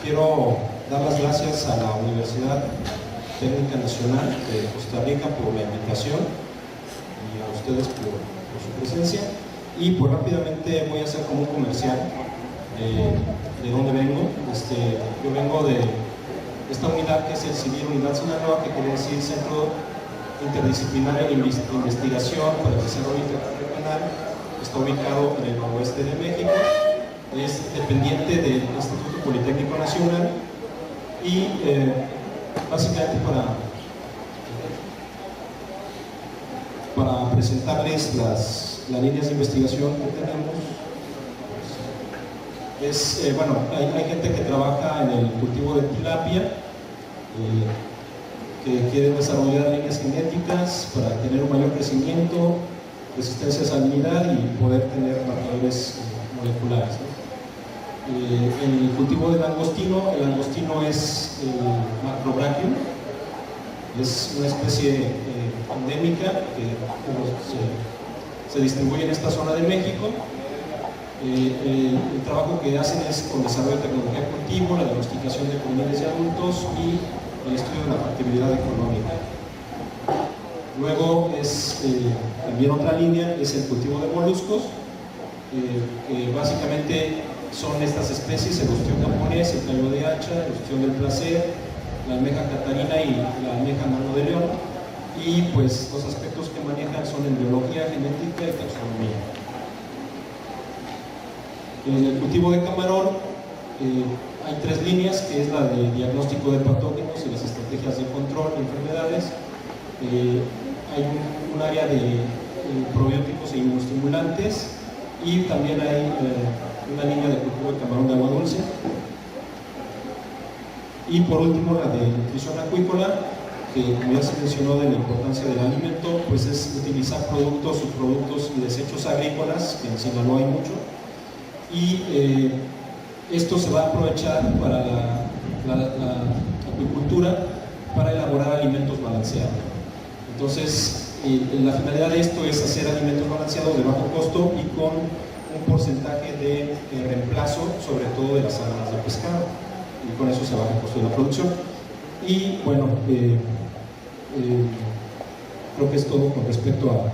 quiero dar las gracias a la Universidad Técnica Nacional de Costa Rica por la invitación y a ustedes por su presencia. Y pues rápidamente voy a hacer como un comercial de dónde vengo. Yo vengo de esta unidad que es el CIDIR Unidad Sinaloa, que quiere decir Centro Interdisciplinario de Investigación para el Desarrollo Interregional. Está ubicado en el noroeste de México, es dependiente del Instituto Politécnico Nacional y básicamente para presentarles las líneas de investigación que tenemos. Bueno, hay gente que trabaja en el cultivo de tilapia, que quiere desarrollar líneas genéticas para tener un mayor crecimiento, resistencia a salinidad y poder tener marcadores moleculares, ¿no? El cultivo del langostino, el langostino es el Macrobranchium, es una especie endémica que se distribuye en esta zona de México. El trabajo que hacen es con desarrollo de tecnología de cultivo, la diagnosticación de juveniles y adultos y el estudio de la factibilidad económica. Luego también otra línea es el cultivo de moluscos, que básicamente son estas especies: el ostión japonés, el callo de hacha, el ostión del placer, la almeja catarina y la almeja mano de león. Y pues los aspectos que manejan son embriología, genética y taxonomía. En el cultivo de camarón hay tres líneas, que es la de diagnóstico de patógenos y las estrategias de control de enfermedades. Hay un área de probióticos e inmunoestimulantes, y también hay una línea de cultivo de camarón de agua dulce. Y por último la de nutrición acuícola, que como ya se mencionó de la importancia del alimento, pues es utilizar productos, subproductos y desechos agrícolas, que en Sinaloa hay mucho, y esto se va a aprovechar para la acuicultura, para elaborar alimentos balanceados. Entonces, la finalidad de esto es hacer alimentos balanceados de bajo costo y con un porcentaje de reemplazo, sobre todo de las sarnas de pescado, y con eso se baja el costo de la producción. Y bueno, creo que es todo con respecto al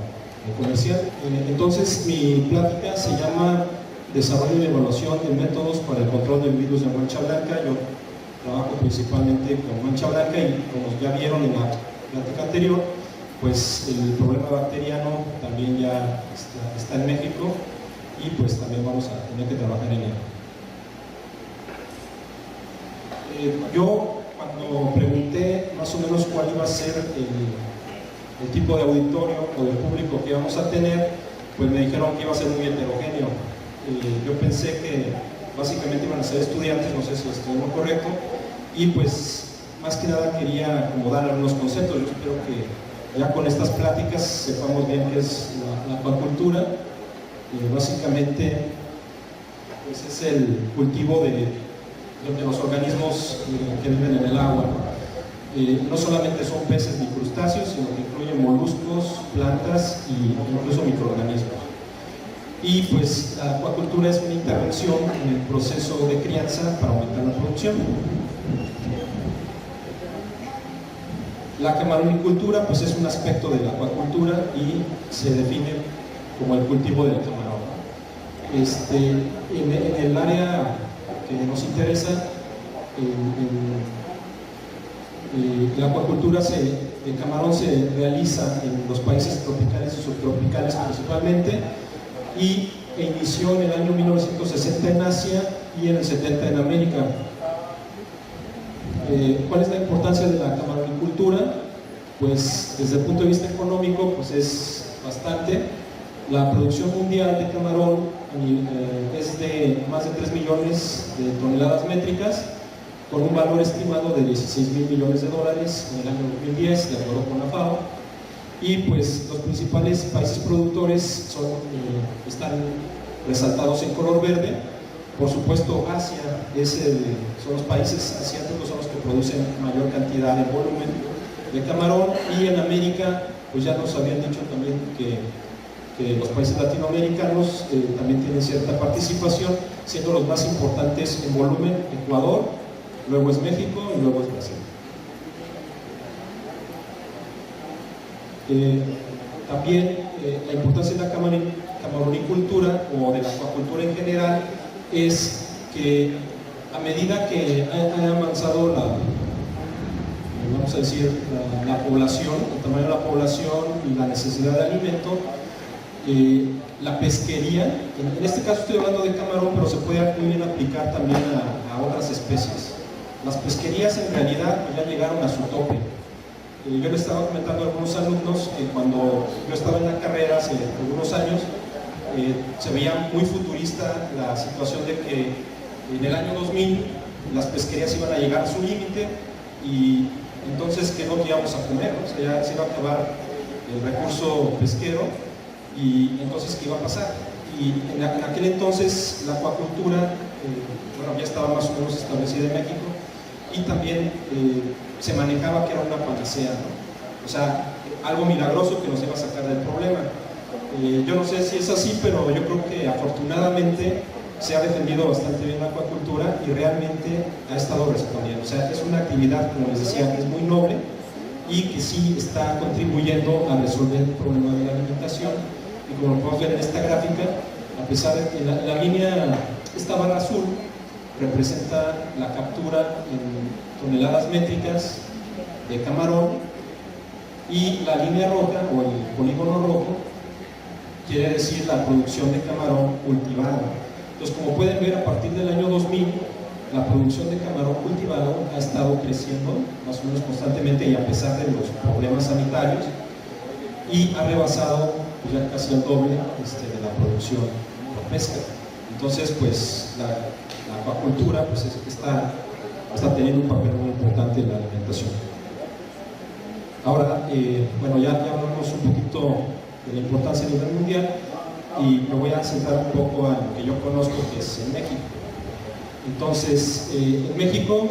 comercial. Entonces, mi plática se llama Desarrollo y evaluación de métodos para el control del virus de mancha blanca. Yo trabajo principalmente con mancha blanca y, como ya vieron en la plática anterior, pues el problema bacteriano también ya está en México, y pues también vamos a tener que trabajar en ello. Yo, cuando pregunté más o menos cuál iba a ser el tipo de auditorio o de público que íbamos a tener, pues me dijeron que iba a ser muy heterogéneo. Yo pensé que básicamente iban a ser estudiantes, no sé si estoy en lo correcto, y pues más que nada quería acomodar algunos conceptos. Yo espero que ya con estas pláticas sepamos bien qué es la acuacultura. Básicamente pues es el cultivo de los organismos que viven en el agua. No solamente son peces ni crustáceos, sino que incluyen moluscos, plantas e incluso microorganismos. Y pues la acuacultura es una intervención en el proceso de crianza para aumentar la producción. La camaronicultura pues es un aspecto de la acuacultura y se define como el cultivo del camarón. En el área que nos interesa, la acuacultura el camarón se realiza en los países tropicales y subtropicales principalmente, y inició en el año 1960 en Asia y en el 70 en América. ¿Cuál es la importancia de la camaronicultura? Pues desde el punto de vista económico, pues es bastante. La producción mundial de camarón es de más de 3 millones de toneladas métricas, con un valor estimado de 16.000 millones de dólares en el año 2010, de acuerdo con la FAO. Y pues los principales países productores están resaltados en color verde. Por supuesto, Asia son los países asiáticos, son los que producen mayor cantidad de volumen de camarón, y en América pues ya nos habían dicho también que los países latinoamericanos también tienen cierta participación, siendo los más importantes en volumen Ecuador, luego es México y luego es Brasil. También la importancia de la camaronicultura o de la acuacultura en general es que a medida que ha avanzado vamos a decir, la población, el tamaño de la población y la necesidad de alimento, la pesquería, en este caso estoy hablando de camarón, pero se puede muy bien aplicar también a otras especies. Las pesquerías en realidad ya llegaron a su tope. Yo le estaba comentando a algunos alumnos que cuando yo estaba en la carrera hace algunos años, se veía muy futurista la situación de que en el año 2000 las pesquerías iban a llegar a su límite y entonces ¿qué nos íbamos a comer? ¿No? O sea, ya se iba a acabar el recurso pesquero y entonces ¿qué iba a pasar? Y en aquel entonces la acuacultura bueno, ya estaba más o menos establecida en México y también se manejaba que era una panacea, ¿no? O sea, algo milagroso que nos iba a sacar del problema. Yo no sé si es así, pero yo creo que afortunadamente se ha defendido bastante bien la acuacultura y realmente ha estado respondiendo. O sea, es una actividad, como les decía, que es muy noble y que sí está contribuyendo a resolver el problema de la alimentación. Y como lo podemos ver en esta gráfica, a pesar de que la línea, esta barra azul, representa la captura en toneladas métricas de camarón y la línea roja o el polígono rojo quiere decir la producción de camarón cultivado. Entonces, como pueden ver, a partir del año 2000 la producción de camarón cultivado ha estado creciendo más o menos constantemente y a pesar de los problemas sanitarios y ha rebasado pues, ya casi el doble de la producción por pesca. Entonces, pues la acuacultura pues, está teniendo un papel muy importante en la alimentación. Ahora, bueno, ya hablamos un poquito de la importancia a nivel mundial y me voy a centrar un poco en lo que yo conozco, que es en México. Entonces, en México,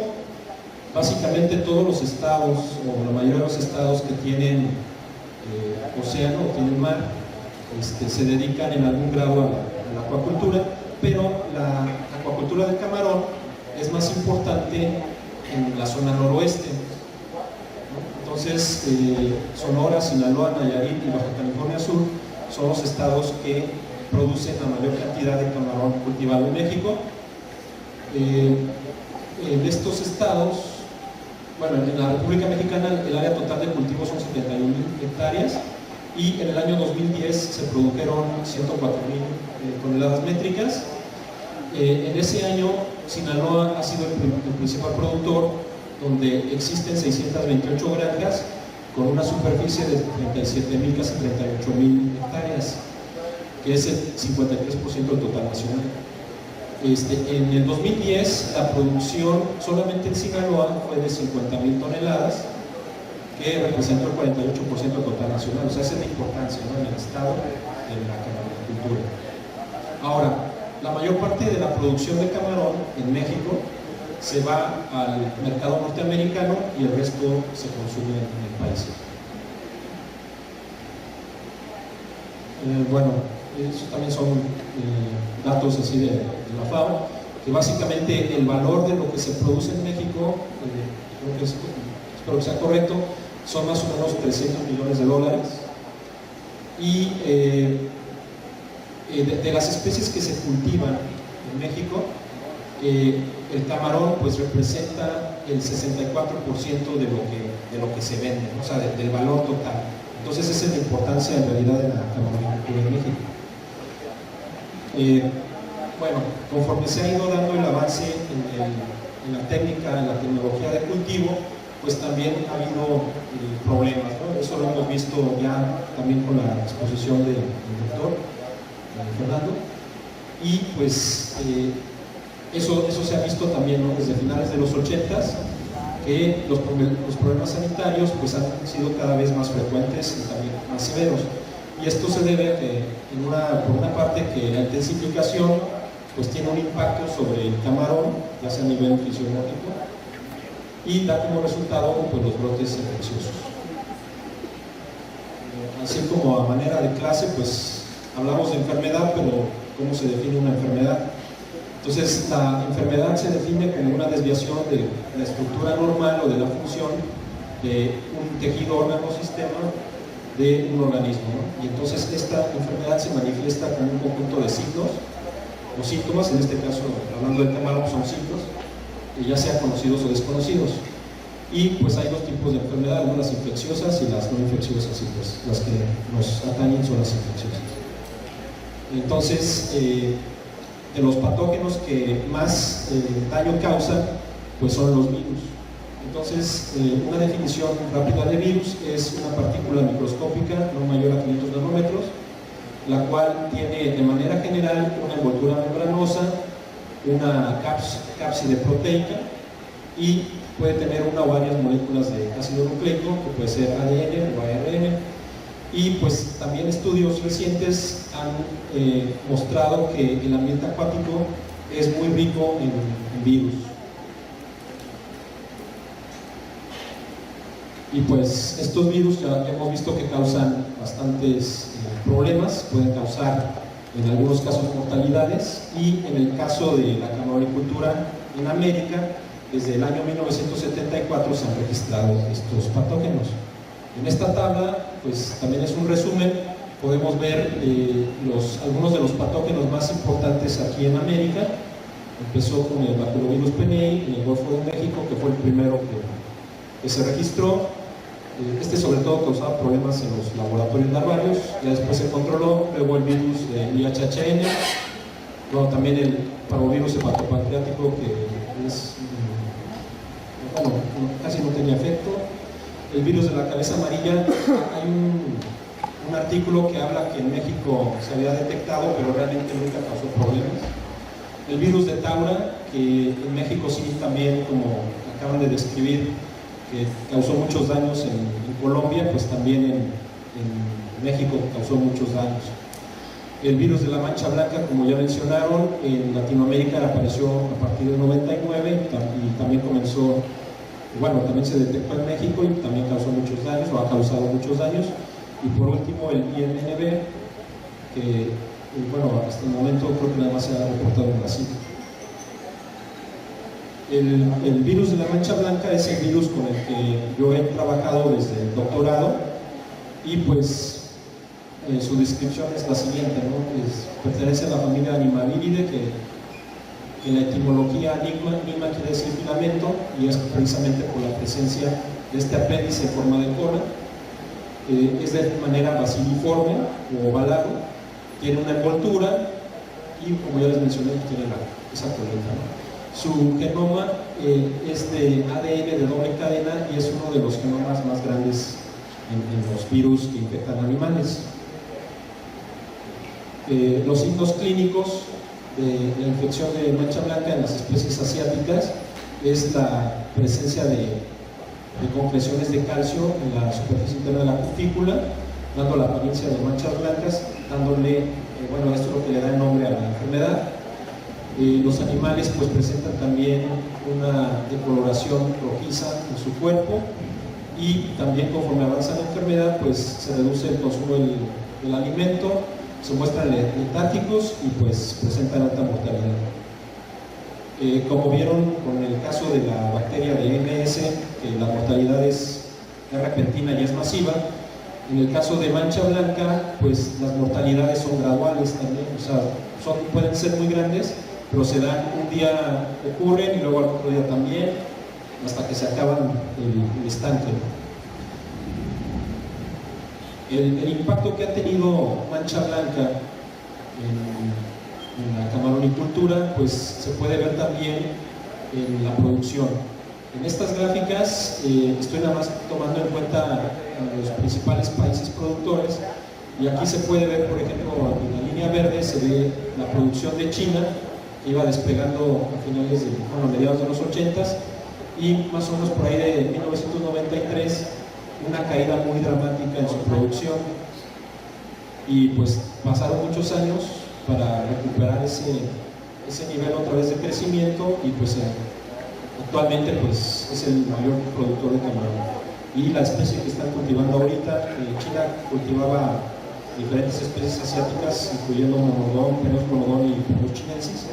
básicamente todos los estados, o la mayoría de los estados que tienen océano o tienen mar, se dedican en algún grado a la acuacultura, pero la acuacultura de camarón es más importante en la zona noroeste. Entonces, Sonora, Sinaloa, Nayarit y Baja California Sur son los estados que producen la mayor cantidad de camarón cultivado en México. En estos estados, bueno, en la República Mexicana el área total de cultivo son 71,000 hectáreas y en el año 2010 se produjeron 104,000 toneladas métricas. En ese año Sinaloa ha sido el principal productor, donde existen 628 granjas con una superficie de 37,000, casi 38,000 hectáreas, que es el 53% del total nacional. En el 2010 la producción solamente en Sinaloa fue de 50,000 toneladas, que representó el 48% del total nacional. O sea, esa es la importancia, ¿no?, en el estado de la camaronicultura. Ahora, la mayor parte de la producción de camarón en México se va al mercado norteamericano y el resto se consume en el país. Bueno, esos también son datos así de la FAO, que básicamente el valor de lo que se produce en México, creo que espero que sea correcto, son más o menos 300 millones de dólares. Y de las especies que se cultivan en México, el camarón pues representa el 64% de lo que se vende, ¿no? O sea, del valor total. Entonces esa es la importancia en realidad de la camaronicultura en México. Bueno, conforme se ha ido dando el avance en la técnica, en la tecnología de cultivo, pues también ha habido problemas, ¿no? Eso lo hemos visto ya también con la exposición del doctor Fernando, y pues eso se ha visto también, ¿no?, desde finales de los 80s, que los problemas sanitarios pues han sido cada vez más frecuentes y también más severos. Y esto se debe a que, por una parte, que la intensificación pues tiene un impacto sobre el camarón, ya sea a nivel fisiológico, y da como resultado pues los brotes infecciosos. Así como a manera de clase, pues hablamos de enfermedad, pero ¿cómo se define una enfermedad? Entonces, la enfermedad se define como una desviación de la estructura normal o de la función de un tejido, órgano o sistema de un organismo, ¿no? Y entonces esta enfermedad se manifiesta con un conjunto de signos o síntomas, en este caso, hablando del camarón, son signos, ya sean conocidos o desconocidos. Y pues hay dos tipos de enfermedades, ¿no? Las infecciosas y las no infecciosas, y pues las que nos atañen son las infecciosas. Entonces, de los patógenos que más daño causan, pues son los virus. Entonces, una definición rápida de virus es una partícula microscópica no mayor a 500 nanómetros, la cual tiene de manera general una envoltura membranosa, una cápside proteica y puede tener una o varias moléculas de ácido nucleico, que puede ser ADN o ARN. Y pues también estudios recientes han mostrado que el ambiente acuático es muy rico en virus. Y pues estos virus ya hemos visto que causan bastantes problemas, pueden causar en algunos casos mortalidades, y en el caso de la camaronicultura en América, desde el año 1974 se han registrado estos patógenos. En esta tabla, pues también es un resumen, podemos ver algunos de los patógenos más importantes aquí en América. Empezó con el Baculovirus pnei en el Golfo de México, que fue el primero que se registró. Este sobre todo causaba problemas en los laboratorios larvarios, ya después se controló. Luego el virus de IHHN, luego también el parvovirus hepatopancreático, que es, bueno, casi no tenía efecto. El virus de la cabeza amarilla, hay un artículo que habla que en México se había detectado, pero realmente nunca causó problemas. El virus de Taura, que en México sí también, como acaban de describir, que causó muchos daños en Colombia, pues también en México causó muchos daños. El virus de la mancha blanca, como ya mencionaron, en Latinoamérica apareció a partir del 99 y también comenzó, bueno, también se detectó en México y también causó muchos daños, o ha causado muchos daños. Y por último el INNB, que bueno, hasta el momento creo que nada más se ha reportado en Brasil. El virus de la mancha blanca es el virus con el que yo he trabajado desde el doctorado, y pues su descripción es la siguiente, ¿no? Pertenece a la familia Animaviridae, que la etimología anima quiere decir filamento, y es precisamente por la presencia de este apéndice en forma de cola. Es de manera basiliforme o ovalado, tiene una envoltura y, como ya les mencioné, tiene esa coleta, ¿no? Su genoma es de ADN de doble cadena y es uno de los genomas más grandes en los virus que infectan animales. Los signos clínicos de la infección de mancha blanca en las especies asiáticas es la presencia de compresiones de calcio en la superficie interna de la cutícula, dando la apariencia de manchas blancas, dándole, bueno, esto es lo que le da el nombre a la enfermedad. Los animales pues presentan también una decoloración rojiza en su cuerpo, y también conforme avanza la enfermedad pues se reduce el consumo del alimento, se muestran letárgicos y pues presentan alta mortalidad. Como vieron con el caso de la bacteria de MS, que la mortalidad es repentina y es masiva, en el caso de mancha blanca pues las mortalidades son graduales también, o sea, pueden ser muy grandes, pero se dan un día, ocurren, y luego al otro día también, hasta que se acaban el estanque. El impacto que ha tenido mancha blanca en la camaronicultura pues se puede ver también en la producción. En estas gráficas estoy nada más tomando en cuenta los principales países productores, y aquí se puede ver, por ejemplo, en la línea verde se ve la producción de China, que iba despegando a finales de, bueno, mediados de los 80s, y más o menos por ahí de 1993 una caída muy dramática en su producción, y pues pasaron muchos años para recuperar ese nivel otra vez de crecimiento, y pues actualmente pues es el mayor productor de camarón. Y la especie que están cultivando ahorita, China cultivaba diferentes especies asiáticas, incluyendo monodón, Peros monodón y Peros chinensis,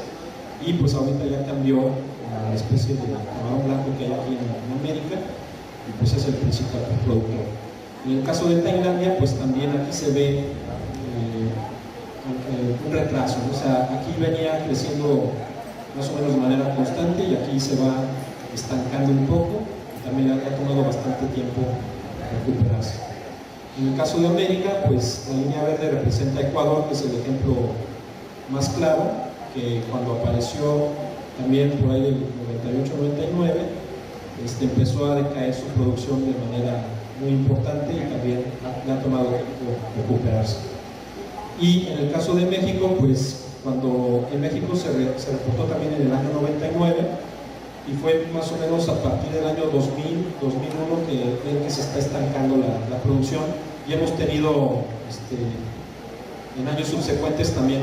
y pues ahorita ya cambió a la especie de camarón blanco que hay aquí en América, y pues es el principal productor. En el caso de Tailandia, pues también aquí se ve un retraso, ¿no? O sea, aquí venía creciendo más o menos de manera constante y aquí se va estancando un poco, y también le ha tomado bastante tiempo recuperarse. En el caso de América, pues la línea verde representa a Ecuador, que es el ejemplo más claro, que cuando apareció también por ahí del 98-99, empezó a decaer su producción de manera muy importante y también le ha tomado tiempo recuperarse. Y en el caso de México, pues cuando en México se reportó también en el año 99, y fue más o menos a partir del año 2000, 2001 que se está estancando la producción, y hemos tenido en años subsecuentes también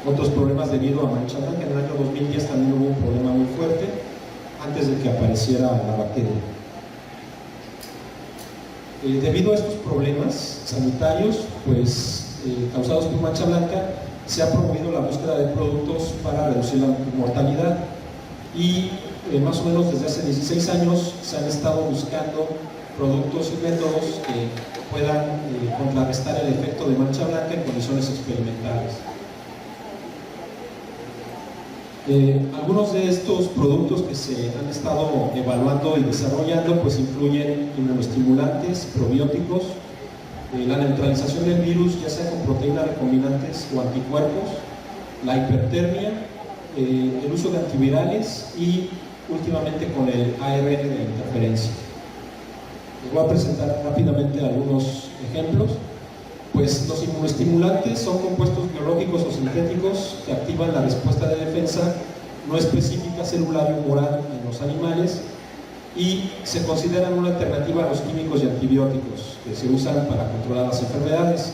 otros problemas debido a mancha blanca. En el año 2010 también hubo un problema muy fuerte antes de que apareciera la bacteria. Debido a estos problemas sanitarios, pues causados por mancha blanca, se ha promovido la búsqueda de productos para reducir la mortalidad, y más o menos desde hace 16 años se han estado buscando productos y métodos que puedan contrarrestar el efecto de mancha blanca en condiciones experimentales. Algunos de estos productos que se han estado evaluando y desarrollando pues incluyen inmunoestimulantes, probióticos, la neutralización del virus, ya sea con proteínas recombinantes o anticuerpos, la hipertermia, el uso de antivirales y últimamente con el ARN de interferencia. Les voy a presentar rápidamente algunos ejemplos. Pues los inmunoestimulantes son compuestos biológicos o sintéticos que activan la respuesta de defensa no específica celular y humoral en los animales, y se consideran una alternativa a los químicos y antibióticos que se usan para controlar las enfermedades.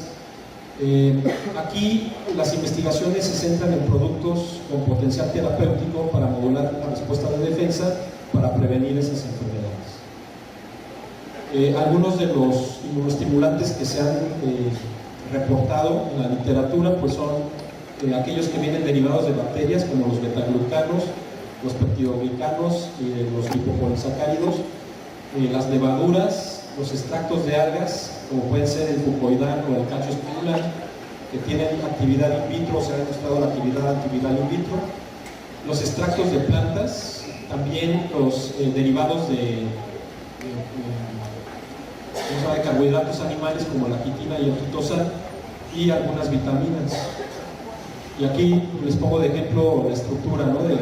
Aquí las investigaciones se centran en productos con potencial terapéutico para modular la respuesta de defensa para prevenir esas enfermedades. Algunos de los inmunoestimulantes que se han reportado en la literatura pues son aquellos que vienen derivados de bacterias, como los betaglucanos, los peptidoglicanos, los lipopolisacáridos, las levaduras, los extractos de algas, como pueden ser el fucoidán o el cacho-espirulán, que tienen actividad in vitro, se ha demostrado la actividad antiviral in vitro, los extractos de plantas, también los derivados de carbohidratos animales como la quitina y el quitosal, y algunas vitaminas. Y aquí les pongo de ejemplo la estructura, ¿no?, de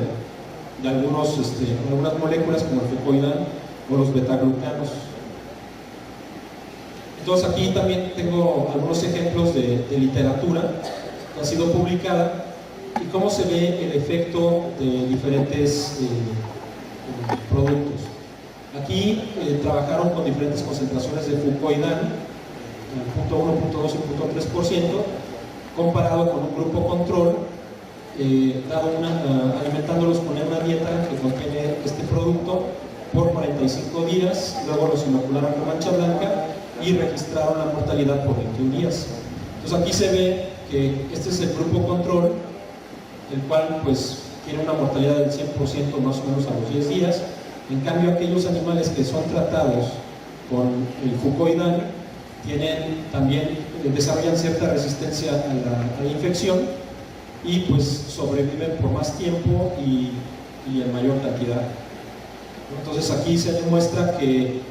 algunas moléculas como el fucoidán o los betaglucanos. Entonces aquí también tengo algunos ejemplos de literatura que ha sido publicada y cómo se ve el efecto de diferentes productos. Aquí trabajaron con diferentes concentraciones de fucoidán, 0.1, 0.2 y 0.3%, comparado con un grupo control, alimentándolos con una dieta que contiene este producto por 45 días, luego los inocularon con mancha blanca y registraron la mortalidad por 21 días. Entonces aquí se ve que este es el grupo control, el cual pues tiene una mortalidad del 100% más o menos a los 10 días. En cambio, aquellos animales que son tratados con el fucoidán desarrollan cierta resistencia a la infección y pues sobreviven por más tiempo y en mayor cantidad. Entonces aquí se demuestra que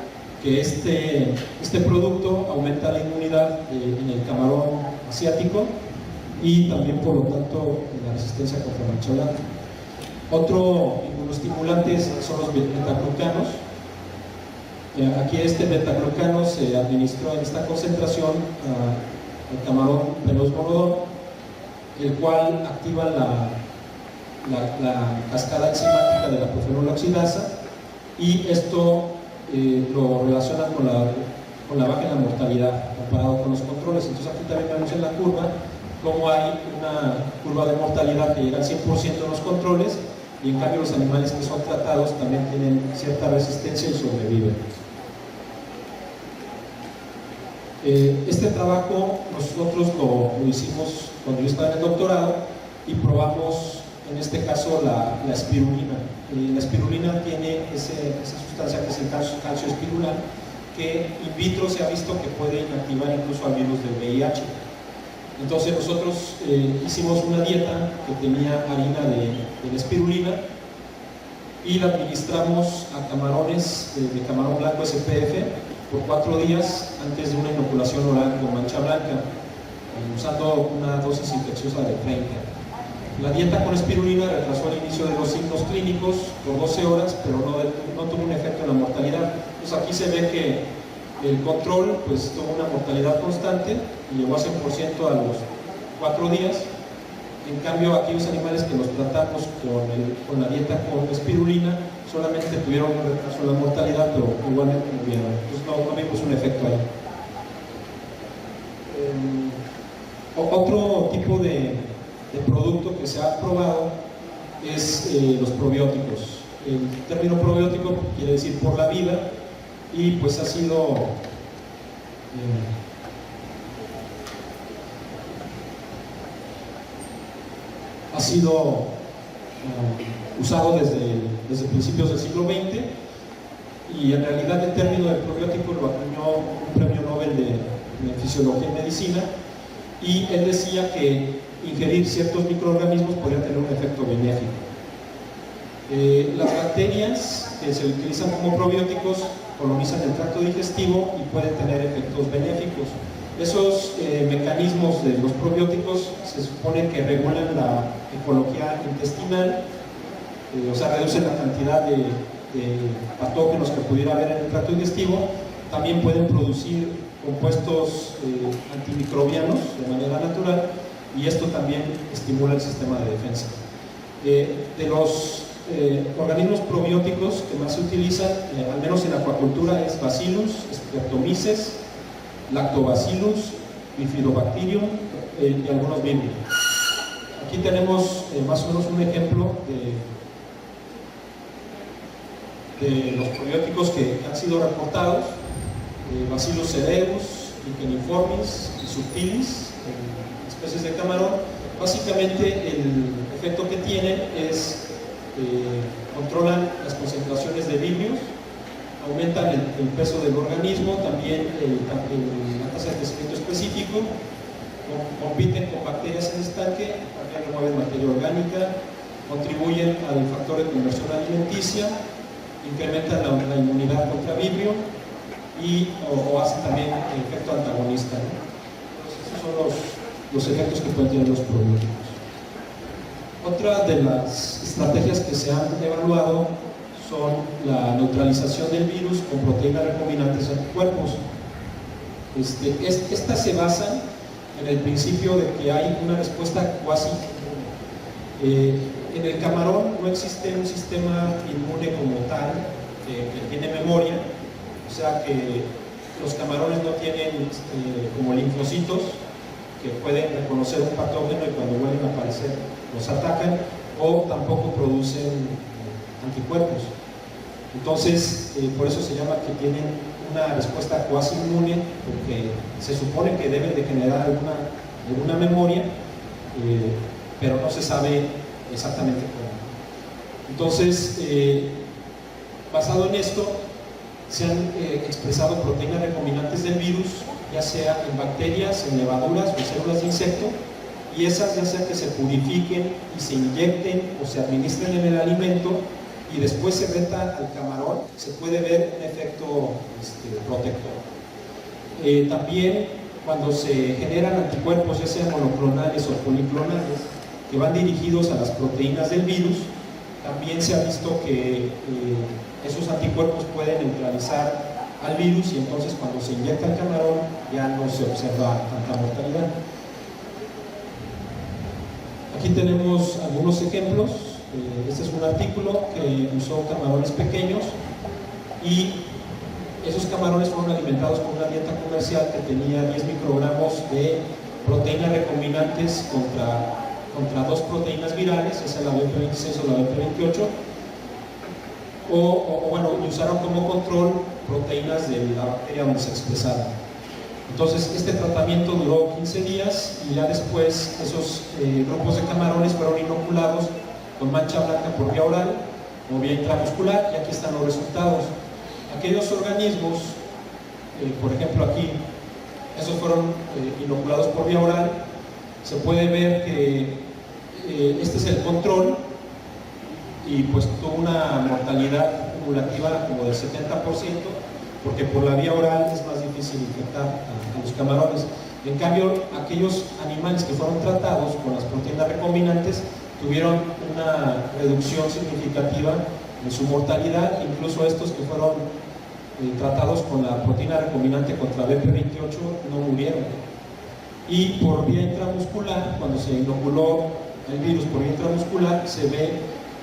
este producto aumenta la inmunidad en el camarón asiático y también por lo tanto la resistencia contra mancha blanca. Otro inmunoestimulante son los betaglucanos. Aquí este betaglucano se administró en esta concentración al camarón Pelosphorodon, el cual activa la cascada enzimática de la profenol oxidasa, y esto lo relacionan con la baja en la mortalidad comparado con los controles. Entonces aquí también vemos en la curva cómo hay una curva de mortalidad que llega al 100% en los controles, y en cambio los animales que son tratados también tienen cierta resistencia y sobreviven. Este trabajo nosotros lo hicimos cuando yo estaba en el doctorado y probamos en este caso la espirulina. La espirulina tiene esa sustancia que es el calcio espirular, que in vitro se ha visto que puede inactivar incluso al virus del VIH. Entonces nosotros hicimos una dieta que tenía harina de la espirulina y la administramos a camarones de camarón blanco SPF por 4 días antes de una inoculación oral con mancha blanca, usando una dosis infecciosa de 30. La dieta con espirulina retrasó el inicio de los signos clínicos por 12 horas, pero no tuvo un efecto en la mortalidad. Entonces aquí se ve que el control pues tuvo una mortalidad constante y llegó a 100% a los 4 días. En cambio, aquellos animales que los tratamos con la dieta con espirulina solamente tuvieron un retraso en la mortalidad, pero igualmente murieron. Entonces no vimos un efecto ahí. Otro tipo de producto que se ha probado es los probióticos. El término probiótico quiere decir por la vida, y pues ha sido usado desde principios del siglo XX, y en realidad el término del probiótico lo acuñó un premio Nobel de Fisiología y Medicina, y él decía que ingerir ciertos microorganismos podría tener un efecto benéfico. Las bacterias que se utilizan como probióticos colonizan el tracto digestivo y pueden tener efectos benéficos. Esos mecanismos de los probióticos se supone que regulan la ecología intestinal, o sea, reducen la cantidad de patógenos que pudiera haber en el tracto digestivo. También pueden producir compuestos antimicrobianos de manera natural, y esto también estimula el sistema de defensa. De los organismos probióticos que más se utilizan, al menos en acuacultura, es Bacillus, Streptomyces, Lactobacillus, Bifidobacterium y algunos Vibrio. Aquí tenemos más o menos un ejemplo de los probióticos que han sido reportados: Bacillus cereus, Licheniformis y Subtilis, especies de camarón. Básicamente el efecto que tienen es controlan las concentraciones de vibrios, aumentan el peso del organismo, también la tasa de crecimiento específico, compiten con bacterias en estanque, también remueven materia orgánica, contribuyen al factor de conversión alimenticia, incrementan la inmunidad contra vibrio o hacen también el efecto antagonista, ¿no? Entonces, esos son los efectos que pueden tener los probióticos. Otra de las estrategias que se han evaluado son la neutralización del virus con proteínas recombinantes anticuerpos. Estas se basan en el principio de que hay una respuesta cuasi inmune. En el camarón no existe un sistema inmune como tal que tiene memoria, o sea que los camarones no tienen como linfocitos que pueden reconocer un patógeno y cuando vuelven a aparecer los atacan, o tampoco producen anticuerpos. Entonces, por eso se llama que tienen una respuesta cuasi inmune, porque se supone que deben de generar alguna memoria, pero no se sabe exactamente cómo. Entonces, basado en esto, se han expresado proteínas recombinantes del virus, ya sea en bacterias, en levaduras o en células de insecto, y esas ya sea que se purifiquen y se inyecten o se administren en el alimento y después se meta al camarón, se puede ver un efecto protector. También cuando se generan anticuerpos, ya sean monoclonales o policlonales, que van dirigidos a las proteínas del virus, también se ha visto que esos anticuerpos pueden neutralizar al virus, y entonces cuando se inyecta el camarón ya no se observa tanta mortalidad. Aquí tenemos algunos ejemplos. Este es un artículo que usó camarones pequeños, y esos camarones fueron alimentados con una dieta comercial que tenía 10 microgramos de proteínas recombinantes contra 2 proteínas virales, esa es la BP26 o la BP28, o bueno, usaron como control proteínas de la bacteria donde se expresaban. Entonces, este tratamiento duró 15 días y ya después esos grupos de camarones fueron inoculados con mancha blanca por vía oral o vía intramuscular, y aquí están los resultados. Aquellos organismos, por ejemplo aquí, esos fueron inoculados por vía oral. Se puede ver que este es el control, y pues tuvo una mortalidad cumulativa como del 70%, porque por la vía oral es más difícil infectar a los camarones. En cambio, aquellos animales que fueron tratados con las proteínas recombinantes tuvieron una reducción significativa en su mortalidad. Incluso estos que fueron tratados con la proteína recombinante contra BP28 no murieron. Y por vía intramuscular, cuando se inoculó el virus por vía intramuscular, se ve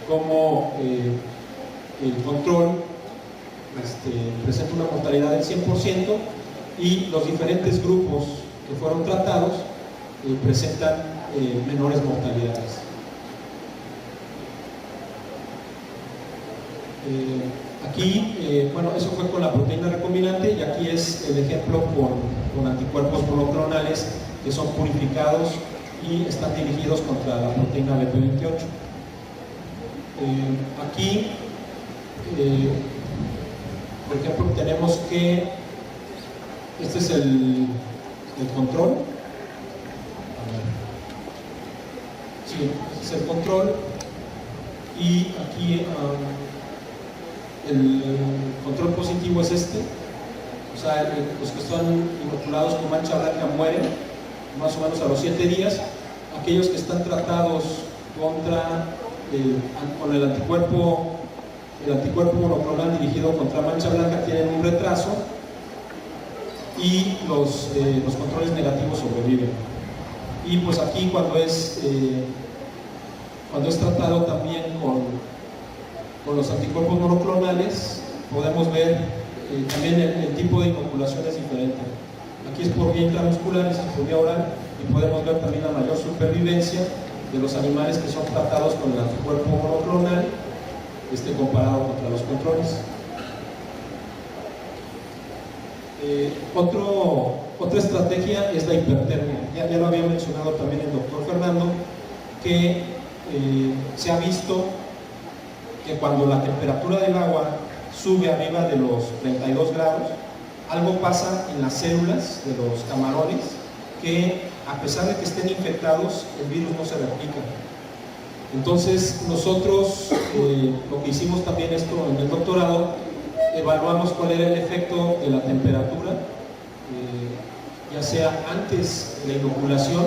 como el control presenta una mortalidad del 100%, y los diferentes grupos que fueron tratados presentan menores mortalidades. Aquí, bueno, eso fue con la proteína recombinante, y aquí es el ejemplo con anticuerpos monoclonales que son purificados y están dirigidos contra la proteína BP28. Aquí, por ejemplo, tenemos que este es el control. Sí, este es el control, y aquí el control positivo es este. O sea, los que están inoculados con mancha blanca mueren más o menos a los 7 días. Aquellos que están tratados con el anticuerpo monoclonal dirigido contra mancha blanca tienen un retraso, y los controles negativos sobreviven. Y pues aquí cuando es tratado también con los anticuerpos monoclonales, podemos ver también el tipo de inoculación es diferente. Aquí es por vía intramuscular, es por vía oral, y podemos ver también la mayor supervivencia de los animales que son tratados con el anticuerpo monoclonal comparado contra los controles. Otra estrategia es la hipertermia. Ya lo había mencionado también el doctor Fernando, que se ha visto que cuando la temperatura del agua sube arriba de los 32 grados, algo pasa en las células de los camarones, que a pesar de que estén infectados, el virus no se replica. Entonces nosotros lo que hicimos también esto en el doctorado, evaluamos cuál era el efecto de la temperatura, ya sea antes de la inoculación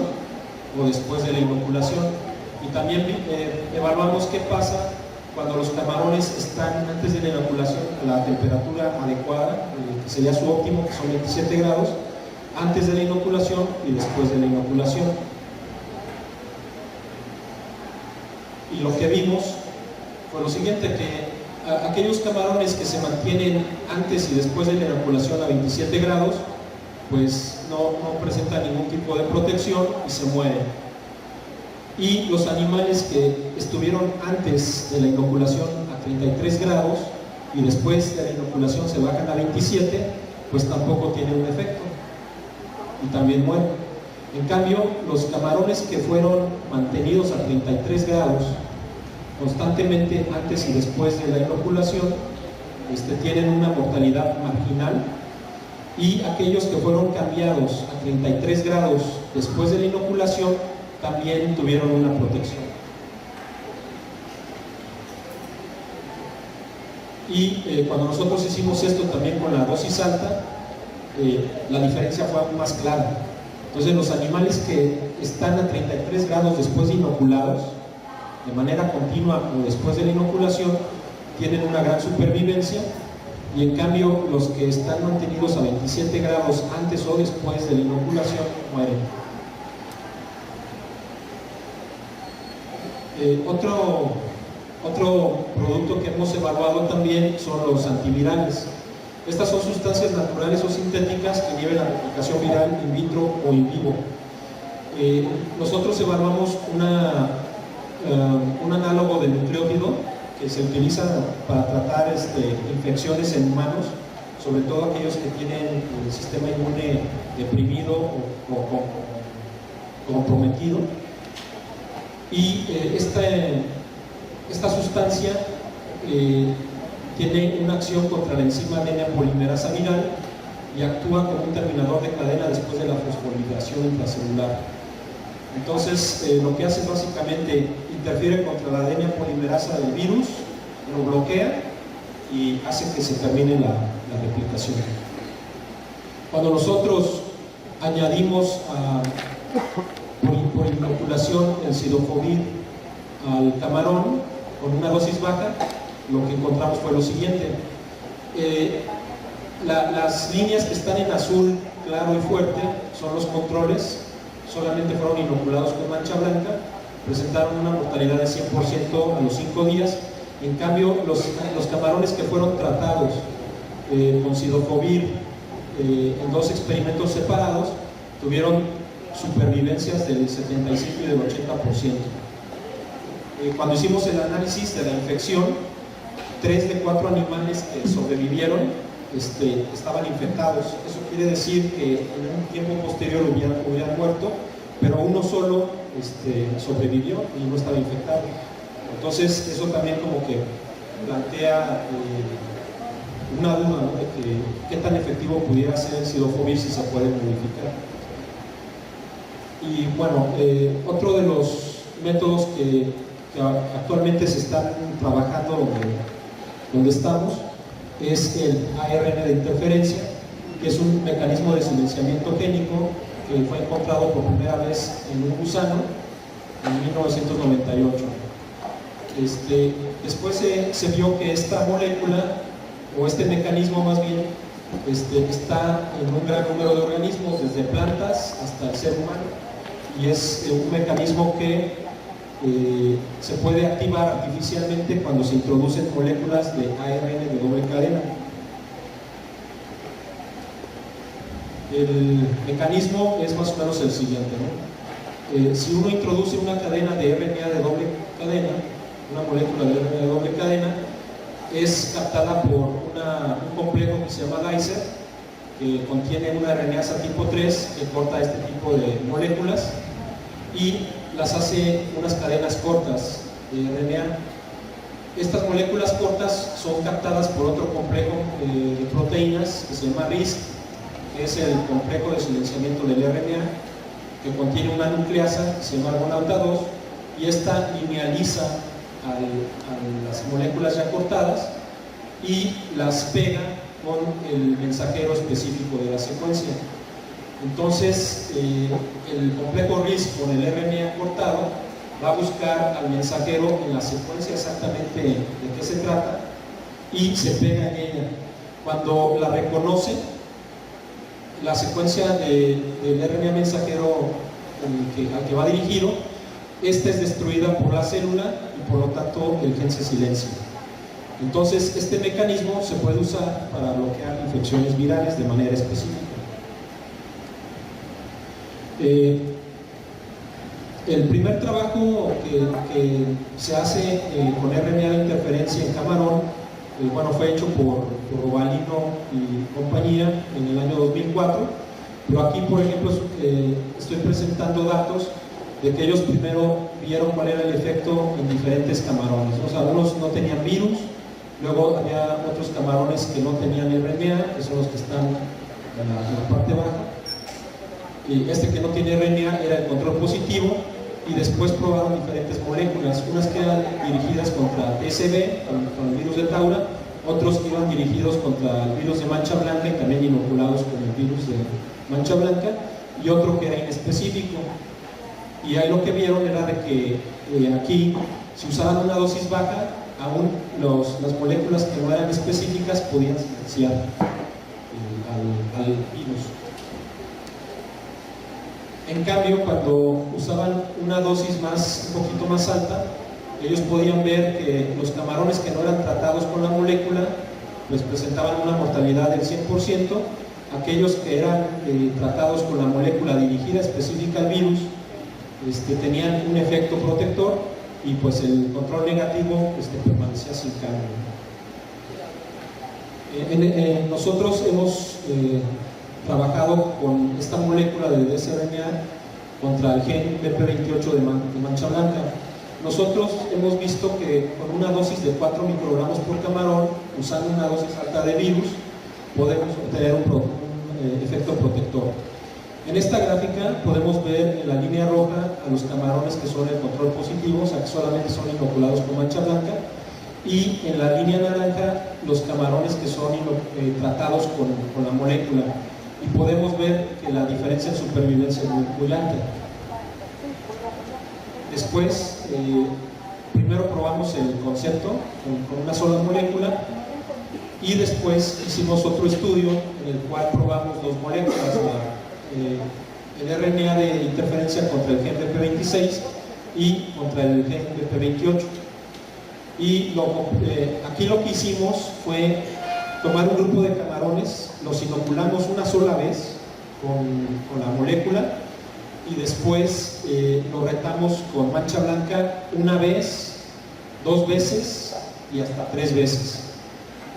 o después de la inoculación, y también evaluamos qué pasa cuando los camarones están antes de la inoculación a la temperatura adecuada, que sería su óptimo, que son 27 grados, antes de la inoculación y después de la inoculación. Y lo que vimos fue lo siguiente, que aquellos camarones que se mantienen antes y después de la inoculación a 27 grados, pues no presentan ningún tipo de protección y se mueren. Y los animales que estuvieron antes de la inoculación a 33 grados y después de la inoculación se bajan a 27, pues tampoco tienen un efecto y también mueren. En cambio, los camarones que fueron mantenidos a 33 grados constantemente antes y después de la inoculación tienen una mortalidad marginal, y aquellos que fueron cambiados a 33 grados después de la inoculación también tuvieron una protección. Y cuando nosotros hicimos esto también con la dosis alta, la diferencia fue aún más clara. Entonces los animales que están a 33 grados después de inoculados, de manera continua o después de la inoculación, tienen una gran supervivencia, y en cambio los que están mantenidos a 27 grados antes o después de la inoculación mueren. Otro producto que hemos evaluado también son los antivirales. Estas son sustancias naturales o sintéticas que llevan a replicación viral in vitro o in vivo. Nosotros evaluamos un análogo de nucleótido que se utiliza para tratar infecciones en humanos, sobre todo aquellos que tienen el sistema inmune deprimido o comprometido. Y esta sustancia tiene una acción contra la enzima ADN polimerasa viral y actúa como un terminador de cadena después de la fosforilación intracelular. Entonces, lo que hace es básicamente interfiere contra la ADN polimerasa del virus, lo bloquea y hace que se termine la replicación. Cuando nosotros añadimos por inoculación el cidofovir al camarón con una dosis baja, lo que encontramos fue lo siguiente. Las líneas que están en azul claro y fuerte son los controles, solamente fueron inoculados con mancha blanca, presentaron una mortalidad de 100% a los 5 días. En cambio, los camarones que fueron tratados con cidofovir en 2 experimentos separados tuvieron supervivencias del 75 y del 80%. Cuando hicimos el análisis de la infección, 3 de 4 animales que sobrevivieron estaban infectados. Eso quiere decir que en un tiempo posterior hubieran muerto, pero uno solo sobrevivió y no estaba infectado. Entonces eso también como que plantea una duda, ¿no?, de que qué tan efectivo pudiera ser el cidofovir si se puede modificar. Y bueno, otro de los métodos que actualmente se están trabajando donde estamos es el ARN de interferencia, que es un mecanismo de silenciamiento génico que fue encontrado por primera vez en un gusano en 1998. Después se vio que esta molécula, o este mecanismo más bien, está en un gran número de organismos, desde plantas hasta el ser humano, y es un mecanismo que se puede activar artificialmente cuando se introducen moléculas de ARN de doble cadena. El mecanismo es más o menos el siguiente, ¿no? Si uno introduce una cadena de RNA de doble cadena, una molécula de RNA de doble cadena, es captada por un complejo que se llama Geyser, que contiene una RNasa tipo 3 que corta este tipo de moléculas y las hace unas cadenas cortas de RNA. Estas moléculas cortas son captadas por otro complejo de proteínas que se llama RISC, que es el complejo de silenciamiento del RNA, que contiene una nucleasa que se llama argonauta 2, y esta linealiza a las moléculas ya cortadas y las pega con el mensajero específico de la secuencia. Entonces, el complejo RISC con el RNA cortado va a buscar al mensajero en la secuencia exactamente de qué se trata y se pega en ella. Cuando la reconoce, la secuencia del RNA mensajero al que va dirigido, esta es destruida por la célula y por lo tanto el gen se silencia. Entonces, este mecanismo se puede usar para bloquear infecciones virales de manera específica. El primer trabajo que se hace con RNA de interferencia en camarón, bueno, fue hecho por Robalino y compañía en el año 2004, pero aquí, por ejemplo, estoy presentando datos de que ellos primero vieron cuál era el efecto en diferentes camarones. O sea, algunos no tenían virus, luego había otros camarones que no tenían RNA, que son los que están en la parte baja, y este que no tiene RNA era el control positivo, y después probaron diferentes moléculas, unas que eran dirigidas contra TSB, con el virus de Taura, otros que iban dirigidos contra el virus de mancha blanca y también inoculados con el virus de mancha blanca, y otro que era inespecífico. Y ahí lo que vieron era de que aquí, si usaban una dosis baja, aún las moléculas que no eran específicas podían silenciar al virus. En cambio, cuando usaban una dosis un poquito más alta, ellos podían ver que los camarones que no eran tratados con la molécula pues presentaban una mortalidad del 100%, aquellos que eran tratados con la molécula dirigida específica al virus tenían un efecto protector y pues el control negativo permanecía sin cambio. Nosotros hemos trabajado con esta molécula de dsRNA contra el gen BP28 de mancha blanca. Nosotros hemos visto que con una dosis de 4 microgramos por camarón, usando una dosis alta de virus, podemos obtener un efecto protector. En esta gráfica podemos ver en la línea roja a los camarones que son el control positivo, o sea que solamente son inoculados con mancha blanca, y en la línea naranja los camarones que son tratados con la molécula, y podemos ver que la diferencia en supervivencia es muy alta. Después, primero probamos el concepto con una sola molécula, y después hicimos otro estudio en el cual probamos dos moléculas, el RNA de interferencia contra el gen BP26 y contra el gen BP28. Y aquí lo que hicimos fue tomar un grupo de camarones, los inoculamos una sola vez con la molécula, y después lo retamos con mancha blanca una vez, 2 veces y hasta 3 veces.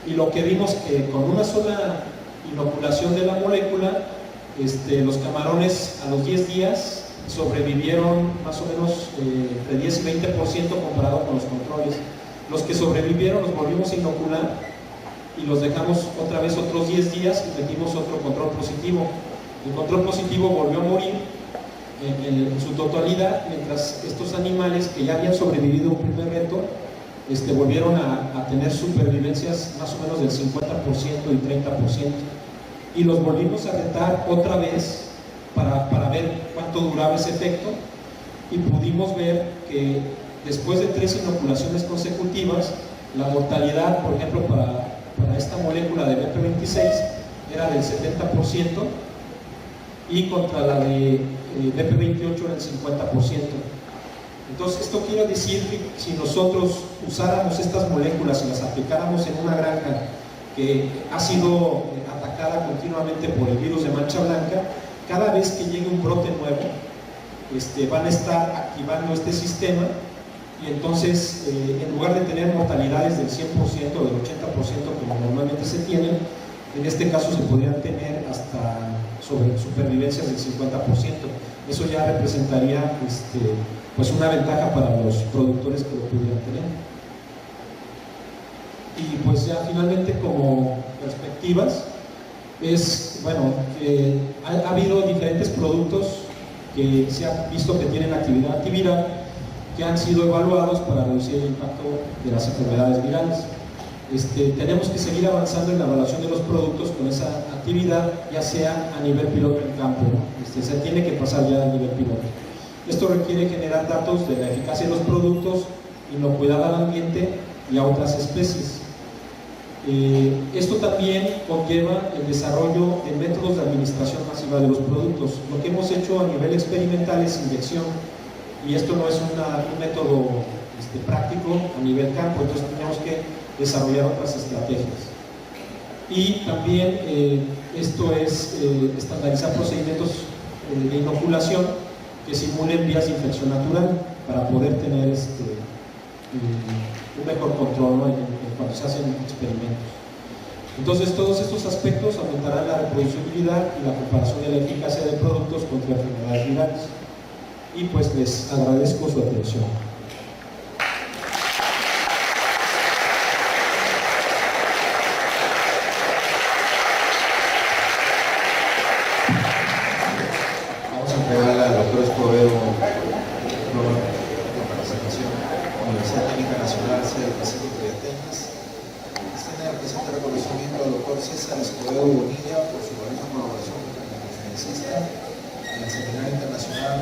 Y lo que vimos que con una sola inoculación de la molécula, los camarones a los 10 días sobrevivieron más o menos entre 10 y 20% comparado con los controles. Los que sobrevivieron los volvimos a inocular y los dejamos otra vez otros 10 días y metimos otro control positivo. El control positivo volvió a morir en su totalidad, mientras estos animales que ya habían sobrevivido un primer reto volvieron a tener supervivencias más o menos del 50% y 30%, y los volvimos a retar otra vez para ver cuánto duraba ese efecto, y pudimos ver que después de 3 inoculaciones consecutivas, la mortalidad, por ejemplo, para esta molécula de BP26 era del 70%, y contra la de BP28 era el 50%. Entonces, esto quiere decir que si nosotros usáramos estas moléculas y las aplicáramos en una granja que ha sido atacada continuamente por el virus de mancha blanca, cada vez que llegue un brote nuevo, van a estar activando este sistema, y entonces, en lugar de tener mortalidades del 100% o del 80% como normalmente se tienen, en este caso se podrían tener hasta supervivencias del 50%. Eso ya representaría pues una ventaja para los productores que lo pudieran tener. Y pues ya finalmente, como perspectivas, ha habido diferentes productos que se ha visto que tienen actividad antiviral, que han sido evaluados para reducir el impacto de las enfermedades virales. Tenemos que seguir avanzando en la evaluación de los productos con esa actividad, ya sea a nivel piloto en campo, ¿no? Se tiene que pasar ya a nivel piloto. Esto requiere generar datos de la eficacia de los productos, inocuidad al ambiente y a otras especies. Esto también conlleva el desarrollo de métodos de administración masiva de los productos. Lo que hemos hecho a nivel experimental es inyección, y esto no es un método práctico a nivel campo, entonces tenemos que desarrollar otras estrategias. Y también esto es estandarizar procedimientos de inoculación que simulen vías de infección natural para poder tener un mejor control, ¿no? cuando se hacen experimentos. Entonces, todos estos aspectos aumentarán la reproducibilidad y la comparación de la eficacia de productos contra enfermedades virales. Y pues les agradezco su atención. Vamos a entregarle al doctor Escobedo una presentación. Universidad Técnica Nacional, sede del Pacífico de Atenas. Tiene el presente reconocimiento al doctor César Escobedo Bonilla por su valiosa colaboración como conferencista en el Seminario Internacional